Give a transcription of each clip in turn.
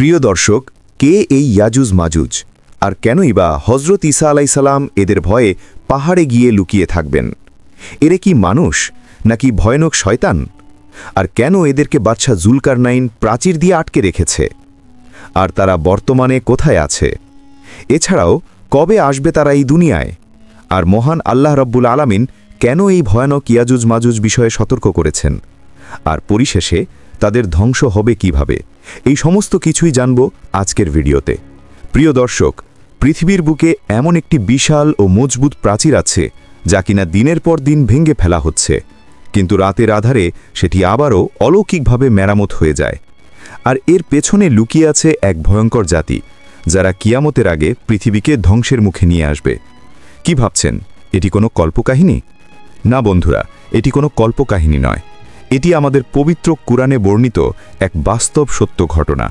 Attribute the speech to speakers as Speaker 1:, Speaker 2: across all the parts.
Speaker 1: প্রিয় দর্শক, কে এই ইয়াজুজ মাজুজ, আর কেনই বা হজরত ঈসা আলাইসাল্লাম এদের ভয়ে পাহাড়ে গিয়ে লুকিয়ে থাকবেন? এরা কি মানুষ নাকি ভয়ানক শয়তান? আর কেন এদেরকে বাদশাহ জুলকারনাইন প্রাচীর দিয়ে আটকে রেখেছে? আর তারা বর্তমানে কোথায় আছে? এছাড়াও কবে আসবে তারা এই দুনিয়ায়? আর মহান আল্লাহ রব্বুল আলামিন কেন এই ভয়ানক ইয়াজুজ মাজুজ বিষয়ে সতর্ক করেছেন? আর পরিশেষে তাদের ধ্বংস হবে কিভাবে? এই সমস্ত কিছুই জানব আজকের ভিডিওতে। প্রিয় দর্শক, পৃথিবীর বুকে এমন একটি বিশাল ও মজবুত প্রাচীর আছে যা কিনা দিনের পর দিন ভেঙে ফেলা হচ্ছে, কিন্তু রাতের আধারে সেটি আবারও অলৌকিকভাবে মেরামত হয়ে যায়। আর এর পেছনে লুকিয়ে আছে এক ভয়ঙ্কর জাতি, যারা কিয়ামতের আগে পৃথিবীকে ধ্বংসের মুখে নিয়ে আসবে। কি ভাবছেন, এটি কোনো কল্পকাহিনী? না বন্ধুরা, এটি কোনো কল্পকাহিনী নয়। এটি আমাদের পবিত্র কুরআনে বর্ণিত এক বাস্তব সত্য ঘটনা।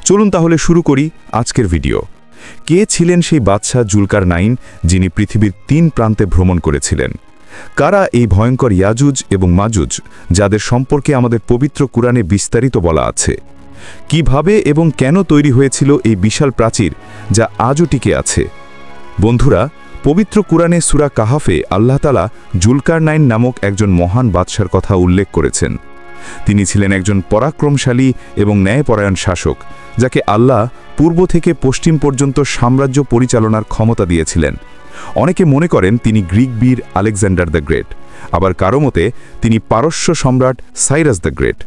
Speaker 1: চলুন তাহলে শুরু করি আজকের ভিডিও। কে ছিলেন সেই বাদশাহ জুলকারনাইন, যিনি পৃথিবীর 3 প্রান্তে ভ্রমণ করেছিলেন? কারা এই ভয়ঙ্কর ইয়াজুজ এবং মাজুজ, যাদের সম্পর্কে আমাদের পবিত্র কুরআনে বিস্তারিত বলা আছে? কিভাবে এবং কেন তৈরি হয়েছিল এই বিশাল প্রাচীর, যা আজও টিকে আছে? বন্ধুরা, পবিত্র কুরআনে সূরা কাহাফে আল্লাহ তাআলা জুলকারনাইন নামক একজন মহান বাদশার কথা উল্লেখ করেছেন। তিনি ছিলেন একজন পরাক্রমশালী এবং ন্যায়পরায়ণ শাসক, যাকে আল্লাহ পূর্ব থেকে পশ্চিম পর্যন্ত সাম্রাজ্য পরিচালনার ক্ষমতা দিয়েছিলেন। অনেকে মনে করেন তিনি গ্রিক বীর আলেকজান্ডার দ্য গ্রেট, আবার কারো মতে তিনি পারস্য সম্রাট সাইরাস দ্য গ্রেট।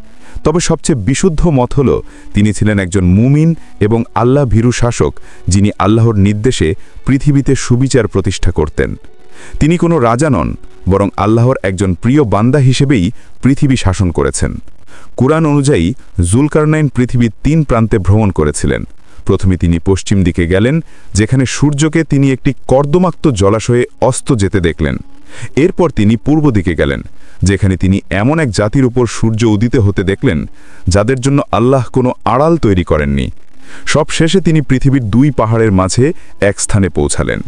Speaker 1: তবে সবচেয়ে বিশুদ্ধ মত হল তিনি ছিলেন একজন মুমিন এবং আল্লাহ ভীরু শাসক, যিনি আল্লাহর নির্দেশে পৃথিবীতে সুবিচার প্রতিষ্ঠা করতেন। তিনি কোনো রাজা নন, বরং আল্লাহর একজন প্রিয় বান্দা হিসেবেই পৃথিবী শাসন করেছেন। কুরআন অনুযায়ী জুলকারনাইন পৃথিবীর 3 প্রান্তে ভ্রমণ করেছিলেন। প্রথমে তিনি পশ্চিম দিকে গেলেন, যেখানে সূর্যকে তিনি একটি কর্দমাক্ত জলাশয়ে অস্ত যেতে দেখলেন। এরপর তিনি পূর্ব দিকে গেলেন, যেখানে তিনি এমন এক জাতির উপর সূর্য উদিত হতে দেখলেন যাদের জন্য আল্লাহ কোনো আড়াল তৈরি করেননি। সব শেষে তিনি পৃথিবীর 2 পাহাড়ের মাঝে এক স্থানে পৌঁছালেন।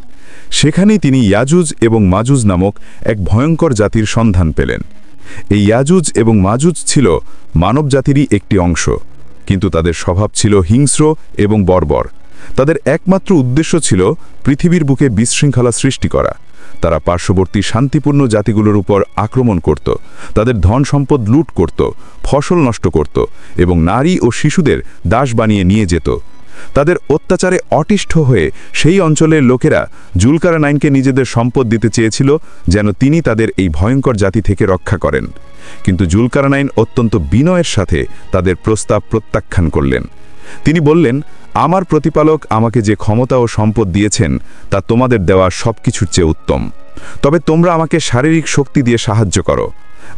Speaker 1: সেখানেই তিনি ইয়াজুজ এবং মাজুজ নামক এক ভয়ঙ্কর জাতির সন্ধান পেলেন। এই ইয়াজুজ এবং মাজুজ ছিল মানব জাতিরই একটি অংশ, কিন্তু তাদের স্বভাব ছিল হিংস্র এবং বর্বর। তাদের একমাত্র উদ্দেশ্য ছিল পৃথিবীর বুকে বিশৃঙ্খলা সৃষ্টি করা। তারা পার্শ্ববর্তী শান্তিপূর্ণ জাতিগুলোর উপর আক্রমণ করত, তাদের ধন সম্পদ লুট করত, ফসল নষ্ট করত এবং নারী ও শিশুদের দাস বানিয়ে নিয়ে যেত। তাদের অত্যাচারে অতিষ্ঠ হয়ে সেই অঞ্চলের লোকেরা জুলকারনাইনকে নিজেদের সম্পদ দিতে চেয়েছিল, যেন তিনি তাদের এই ভয়ঙ্কর জাতি থেকে রক্ষা করেন। কিন্তু জুলকারনাইন অত্যন্ত বিনয়ের সাথে তাদের প্রস্তাব প্রত্যাখ্যান করলেন। তিনি বললেন, আমার প্রতিপালক আমাকে যে ক্ষমতা ও সম্পদ দিয়েছেন তা তোমাদের দেওয়া সবকিছুর চেয়ে উত্তম। তবে তোমরা আমাকে শারীরিক শক্তি দিয়ে সাহায্য করো,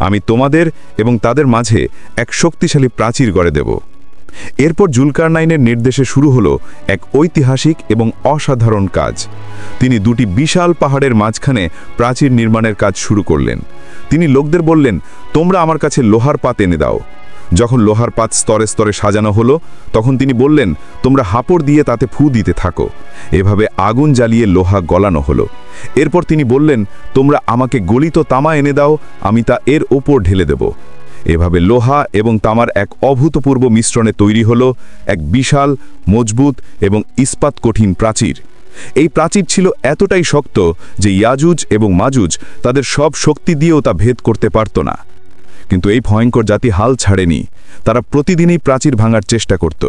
Speaker 1: আমি তোমাদের এবং তাদের মাঝে এক শক্তিশালী প্রাচীর গড়ে দেব। এরপর জুলকারনাইনের নির্দেশে শুরু হলো এক ঐতিহাসিক এবং অসাধারণ কাজ। তিনি 2টি বিশাল পাহাড়ের মাঝখানে প্রাচীর নির্মাণের কাজ শুরু করলেন। তিনি লোকদের বললেন, তোমরা আমার কাছে লোহার পাত এনে দাও। যখন লোহার পাত স্তরে স্তরে সাজানো হলো, তখন তিনি বললেন, তোমরা হাপড় দিয়ে তাতে ফু দিতে থাকো। এভাবে আগুন জ্বালিয়ে লোহা গলানো হলো। এরপর তিনি বললেন, তোমরা আমাকে গলিত তামা এনে দাও, আমি তা এর ওপর ঢেলে দেব। এভাবে লোহা এবং তামার এক অভূতপূর্ব মিশ্রণে তৈরি হলো এক বিশাল, মজবুত এবং ইস্পাত কঠিন প্রাচীর। এই প্রাচীর ছিল এতটাই শক্ত যে ইয়াজুজ এবং মাজুজ তাদের সব শক্তি দিয়েও তা ভেদ করতে পারত না। কিন্তু এই ভয়ঙ্কর জাতি হাল ছাড়েনি। তারা প্রতিদিনই প্রাচীর ভাঙার চেষ্টা করত।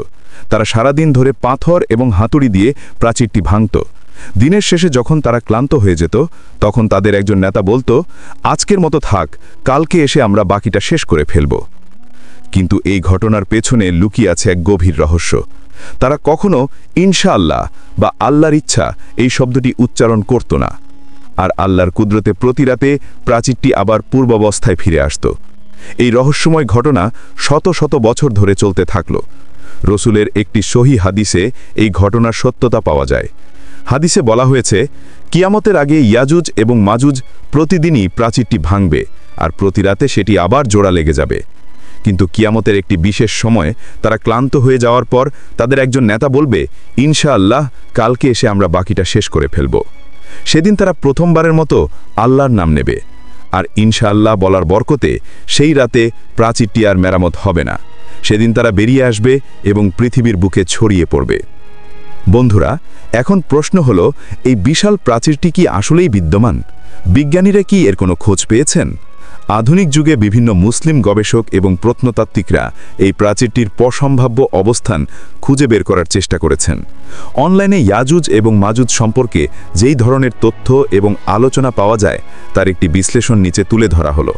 Speaker 1: তারা সারাদিন ধরে পাথর এবং হাতুড়ি দিয়ে প্রাচীরটি ভাঙত। দিনের শেষে যখন তারা ক্লান্ত হয়ে যেত, তখন তাদের একজন নেতা বলতো, আজকের মতো থাক, কালকে এসে আমরা বাকিটা শেষ করে ফেলব। কিন্তু এই ঘটনার পেছনে লুকিয়ে আছে এক গভীর রহস্য। তারা কখনো ইনশাআল্লাহ বা আল্লাহর ইচ্ছা এই শব্দটি উচ্চারণ করত না। আর আল্লাহর কুদরতে প্রতি রাতে প্রাচীরটি আবার পূর্বাবস্থায় ফিরে আসত। এই রহস্যময় ঘটনা শত শত বছর ধরে চলতে থাকল। রসুলের একটি সহি হাদিসে এই ঘটনার সত্যতা পাওয়া যায়। হাদিসে বলা হয়েছে, কিয়ামতের আগে ইয়াজুজ এবং মাজুজ প্রতিদিনই প্রাচীরটি ভাঙবে, আর প্রতি রাতে সেটি আবার জোড়া লেগে যাবে। কিন্তু কিয়ামতের একটি বিশেষ সময় তারা ক্লান্ত হয়ে যাওয়ার পর তাদের একজন নেতা বলবে, ইনশাআল্লাহ কালকে এসে আমরা বাকিটা শেষ করে ফেলব। সেদিন তারা প্রথমবারের মতো আল্লাহর নাম নেবে, আর ইনশাআল্লাহ বলার বরকতে সেই রাতে প্রাচীরটি আর মেরামত হবে না। সেদিন তারা বেরিয়ে আসবে এবং পৃথিবীর বুকে ছড়িয়ে পড়বে। বন্ধুরা, এখন প্রশ্ন হলো, এই বিশাল প্রাচীরটি কি আসলেই বিদ্যমান? বিজ্ঞানীরা কি এর কোনো খোঁজ পেয়েছেন? আধুনিক যুগে বিভিন্ন মুসলিম গবেষক এবং প্রত্নতাত্ত্বিকরা এই প্রাচীরটির সম্ভাব্য অবস্থান খুঁজে বের করার চেষ্টা করেছেন। অনলাইনে ইয়াজুজ এবং মাজুজ সম্পর্কে যেই ধরনের তথ্য এবং আলোচনা পাওয়া যায় তার একটি বিশ্লেষণ নিচে তুলে ধরা হলো।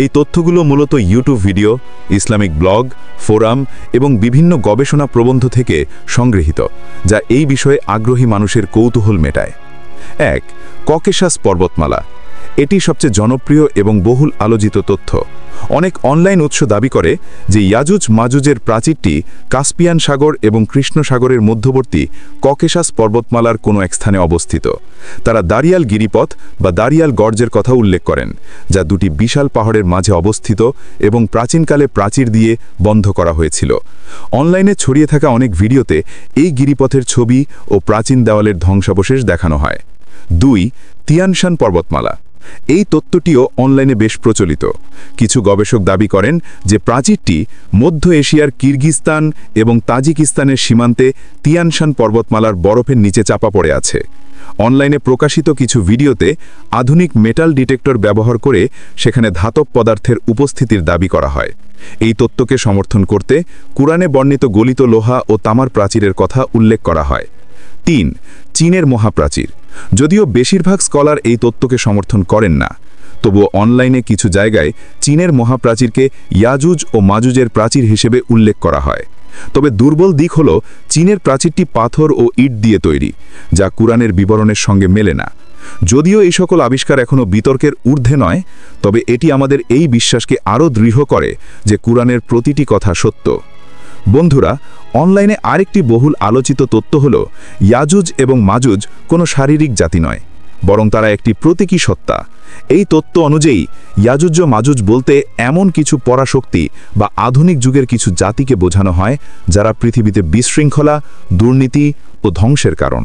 Speaker 1: এই তথ্যগুলো মূলত YouTube video, Islamic blog, forum এবং বিভিন্ন গবেষণা প্রবন্ধ থেকে সংগৃহীত, যা এই বিষয়ে আগ্রহী মানুষের কৌতূহল মেটায়। 1. ককেশাস পর্বতমালা। এটি সবচেয়ে জনপ্রিয় এবং বহুল আলোচিত তথ্য। অনেক অনলাইন উৎস দাবি করে যে ইয়াজুজ মাজুজের প্রাচীরটি কাস্পিয়ান সাগর এবং কৃষ্ণ সাগরের মধ্যবর্তী ককেশাস পর্বতমালার কোনো এক স্থানে অবস্থিত। তারা দারিয়াল গিরিপথ বা দারিয়াল গর্জের কথা উল্লেখ করেন, যা দুটি বিশাল পাহাড়ের মাঝে অবস্থিত এবং প্রাচীনকালে প্রাচীর দিয়ে বন্ধ করা হয়েছিল। অনলাইনে ছড়িয়ে থাকা অনেক ভিডিওতে এই গিরিপথের ছবি ও প্রাচীন দেওয়ালের ধ্বংসাবশেষ দেখানো হয়। 2. তিয়ানশান পর্বতমালা। এই তত্ত্বটিও অনলাইনে বেশ প্রচলিত। কিছু গবেষক দাবি করেন যে প্রাচীরটি মধ্য এশিয়ার কিরগিজস্তান এবং তাজিকিস্তানের সীমান্তে তিয়ানশান পর্বতমালার বরফের নিচে চাপা পড়ে আছে। অনলাইনে প্রকাশিত কিছু ভিডিওতে আধুনিক মেটাল ডিটেক্টর ব্যবহার করে সেখানে ধাতব পদার্থের উপস্থিতির দাবি করা হয়। এই তত্ত্বকে সমর্থন করতে কুরআনে বর্ণিত গলিত লোহা ও তামার প্রাচীরের কথা উল্লেখ করা হয়। 3. চীনের মহাপ্রাচীর। যদিও বেশিরভাগ স্কলার এই তত্ত্বকে সমর্থন করেন না, তবুও অনলাইনে কিছু জায়গায় চীনের মহাপ্রাচীরকে ইয়াজুজ ও মাজুজের প্রাচীর হিসেবে উল্লেখ করা হয়। তবে দুর্বল দিক হল চীনের প্রাচীরটি পাথর ও ইট দিয়ে তৈরি, যা কুরআনের বিবরণের সঙ্গে মেলে না। যদিও এই সকল আবিষ্কার এখনও বিতর্কের ঊর্ধ্বে নয়, তবে এটি আমাদের এই বিশ্বাসকে আরও দৃঢ় করে যে কুরআনের প্রতিটি কথা সত্য। বন্ধুরা, অনলাইনে আরেকটি বহুল আলোচিত তথ্য হল ইয়াজুজ এবং মাজুজ কোনো শারীরিক জাতি নয়, বরং তারা একটি প্রতীকী সত্তা। এই তত্ত্ব অনুযায়ী ইয়াজুজ ও মাজুজ বলতে এমন কিছু পরাশক্তি বা আধুনিক যুগের কিছু জাতিকে বোঝানো হয় যারা পৃথিবীতে বিশৃঙ্খলা, দুর্নীতি ও ধ্বংসের কারণ।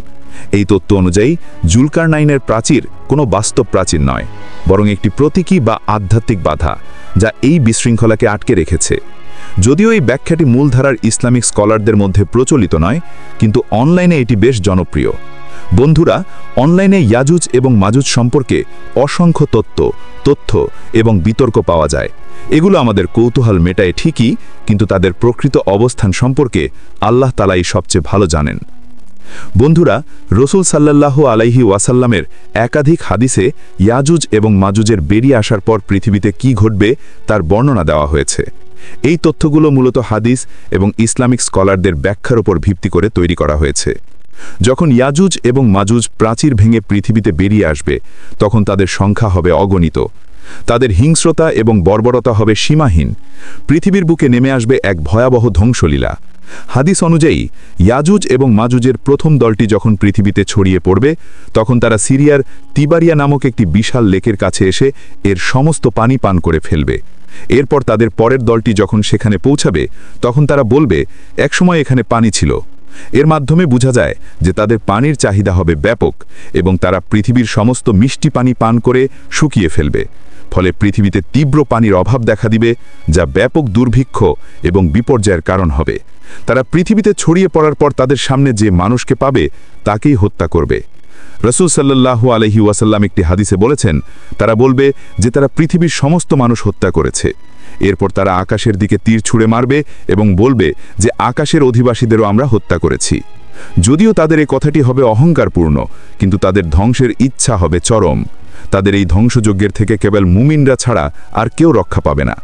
Speaker 1: এই তত্ত্ব অনুযায়ী জুলকারনাইনের প্রাচীর কোনো বাস্তব প্রাচীর নয়, বরং একটি প্রতীকী বা আধ্যাত্মিক বাধা যা এই বিশৃঙ্খলাকে আটকে রেখেছে। যদিও এই ব্যাখ্যাটি মূলধারার ইসলামিক স্কলারদের মধ্যে প্রচলিত নয়, কিন্তু অনলাইনে এটি বেশ জনপ্রিয়। বন্ধুরা, অনলাইনে ইয়াজুজ এবং মাজুজ সম্পর্কে অসংখ্য তথ্য এবং বিতর্ক পাওয়া যায়। এগুলো আমাদের কৌতূহল মেটায় ঠিকই, কিন্তু তাদের প্রকৃত অবস্থান সম্পর্কে আল্লাহ তাআলাই সবচেয়ে ভালো জানেন। বন্ধুরা, রাসূল সাল্লাল্লাহু আলাইহি ওয়াসাল্লামের একাধিক হাদিসে ইয়াজুজ এবং মাজুজের বেরিয়ে আসার পর পৃথিবীতে কি ঘটবে তার বর্ণনা দেওয়া হয়েছে। এই তথ্যগুলো মূলত হাদিস এবং ইসলামিক স্কলারদের ব্যাখ্যার উপর ভিত্তি করে তৈরি করা হয়েছে। যখন ইয়াজুজ এবং মাজুজ প্রাচীর ভেঙে পৃথিবীতে বেরিয়ে আসবে, তখন তাদের সংখ্যা হবে অগণিত। তাদের হিংস্রতা এবং বর্বরতা হবে সীমাহীন। পৃথিবীর বুকে নেমে আসবে এক ভয়াবহ ধ্বংসলীলা। হাদিস অনুযায়ী ইয়াজুজ এবং মাজুজের প্রথম দলটি যখন পৃথিবীতে ছড়িয়ে পড়বে, তখন তারা সিরিয়ার তিবারিয়া নামক একটি বিশাল লেকের কাছে এসে এর সমস্ত পানি পান করে ফেলবে। এরপর তাদের পরের দলটি যখন সেখানে পৌঁছাবে, তখন তারা বলবে, একসময় এখানে পানি ছিল। এর মাধ্যমে বোঝা যায় যে তাদের পানির চাহিদা হবে ব্যাপক এবং তারা পৃথিবীর সমস্ত মিষ্টি পানি পান করে শুকিয়ে ফেলবে। ফলে পৃথিবীতে তীব্র পানির অভাব দেখা দিবে, যা ব্যাপক দুর্ভিক্ষ এবং বিপর্যয়ের কারণ হবে। তারা পৃথিবীতে ছড়িয়ে পড়ার পর তাদের সামনে যে মানুষকে পাবে তাকেই হত্যা করবে। রাসূল সাল্লাল্লাহু আলাইহি ওয়াসাল্লাম একটি হাদিসে বলেছেন, তারা বলবে যে তারা পৃথিবীর সমস্ত মানুষ হত্যা করেছে। এরপর তারা আকাশের দিকে তীর ছুঁড়ে মারবে এবং বলবে যে আকাশের অধিবাসীদেরও আমরা হত্যা করেছি। যদিও তাদের এই কথাটি হবে অহংকারপূর্ণ, কিন্তু তাদের ধ্বংসের ইচ্ছা হবে চরম। তাদের এই ধ্বংসযজ্ঞের থেকে কেবল মুমিনরা ছাড়া আর কেউ রক্ষা পাবে না।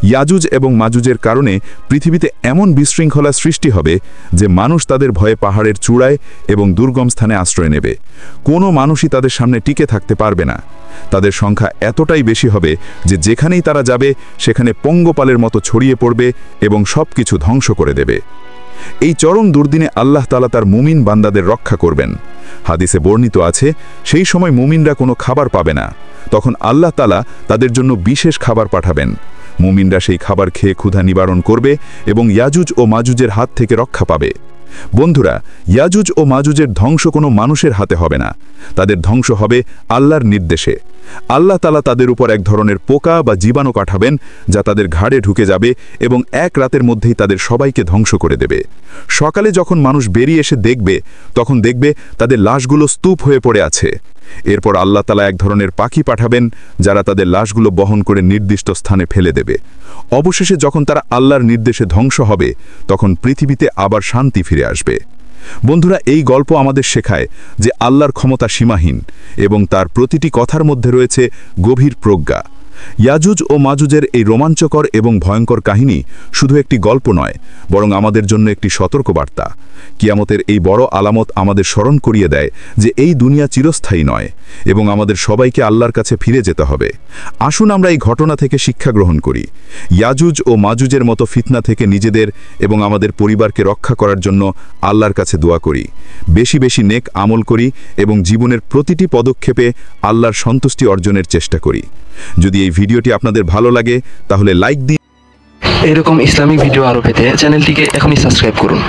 Speaker 1: ইয়াজুজ এবং মাজুজের কারণে পৃথিবীতে এমন বিশৃঙ্খলা সৃষ্টি হবে যে মানুষ তাদের ভয়ে পাহাড়ের চূড়ায় এবং দুর্গম স্থানে আশ্রয় নেবে। কোনো মানুষই তাদের সামনে টিকে থাকতে পারবে না। তাদের সংখ্যা এতটাই বেশি হবে যে যেখানেই তারা যাবে সেখানে পঙ্গপালের মতো ছড়িয়ে পড়বে এবং সবকিছু ধ্বংস করে দেবে। এই চরম দুর্দিনে আল্লাহ তাআলা তার মুমিন বান্দাদের রক্ষা করবেন। হাদিসে বর্ণিত আছে, সেই সময় মুমিনরা কোনো খাবার পাবে না। তখন আল্লাহ তাআলা তাদের জন্য বিশেষ খাবার পাঠাবেন। মুমিনরা সেই খাবার খেয়ে ক্ষুধা নিবারণ করবে এবং ইয়াজুজ ও মাজুজের হাত থেকে রক্ষা পাবে।
Speaker 2: বন্ধুরা, ইয়াজুজ ও মাজুজের ধ্বংস কোনো মানুষের হাতে হবে না, তাদের ধ্বংস হবে আল্লাহর নির্দেশে। আল্লাহ তাআলা তাদের উপর এক ধরনের পোকা বা জীবাণু পাঠাবেন, যা তাদের ঘাড়ে ঢুকে যাবে এবং এক রাতের মধ্যেই তাদের সবাইকে ধ্বংস করে দেবে। সকালে যখন মানুষ বেরিয়ে এসে দেখবে, তখন দেখবে তাদের লাশগুলো স্তূপ হয়ে পড়ে আছে। এরপর আল্লাহ তাআলা এক ধরনের পাখি পাঠাবেন, যারা তাদের লাশগুলো বহন করে নির্দিষ্ট স্থানে ফেলে দেবে। অবশেষে যখন তারা আল্লাহর নির্দেশে ধ্বংস হবে, তখন পৃথিবীতে আবার শান্তি ফিরে আসবে। বন্ধুরা, এই গল্প আমাদের শেখায় যে আল্লাহর ক্ষমতা সীমাহীন এবং তার প্রতিটি কথার মধ্যে রয়েছে গভীর প্রজ্ঞা। ইয়াজুজ ও মাজুজের এই রোমাঞ্চকর এবং ভয়ঙ্কর কাহিনী শুধু একটি গল্প নয়, বরং আমাদের জন্য একটি সতর্কবার্তা। কিয়ামতের এই বড় আলামত আমাদের স্মরণ করিয়ে দেয় যে এই দুনিয়া চিরস্থায়ী নয় এবং আমাদের সবাইকে আল্লাহর কাছে ফিরে যেতে হবে। আসুন আমরা এই ঘটনা থেকে শিক্ষা গ্রহণ করি। ইয়াজুজ ও মাজুজের মতো ফিতনা থেকে নিজেদের এবং আমাদের পরিবারকে রক্ষা করার জন্য আল্লাহর কাছে দোয়া করি, বেশি বেশি নেক আমল করি এবং জীবনের প্রতিটি পদক্ষেপে আল্লাহর সন্তুষ্টি অর্জনের চেষ্টা করি। যদি এই ভিডিওটি আপনাদের ভালো লাগে তাহলে লাইক দিন।
Speaker 3: এরকম ইসলামিক ভিডিও আরও পেতে চ্যানেলটিকে এখনই সাবস্ক্রাইব করুন।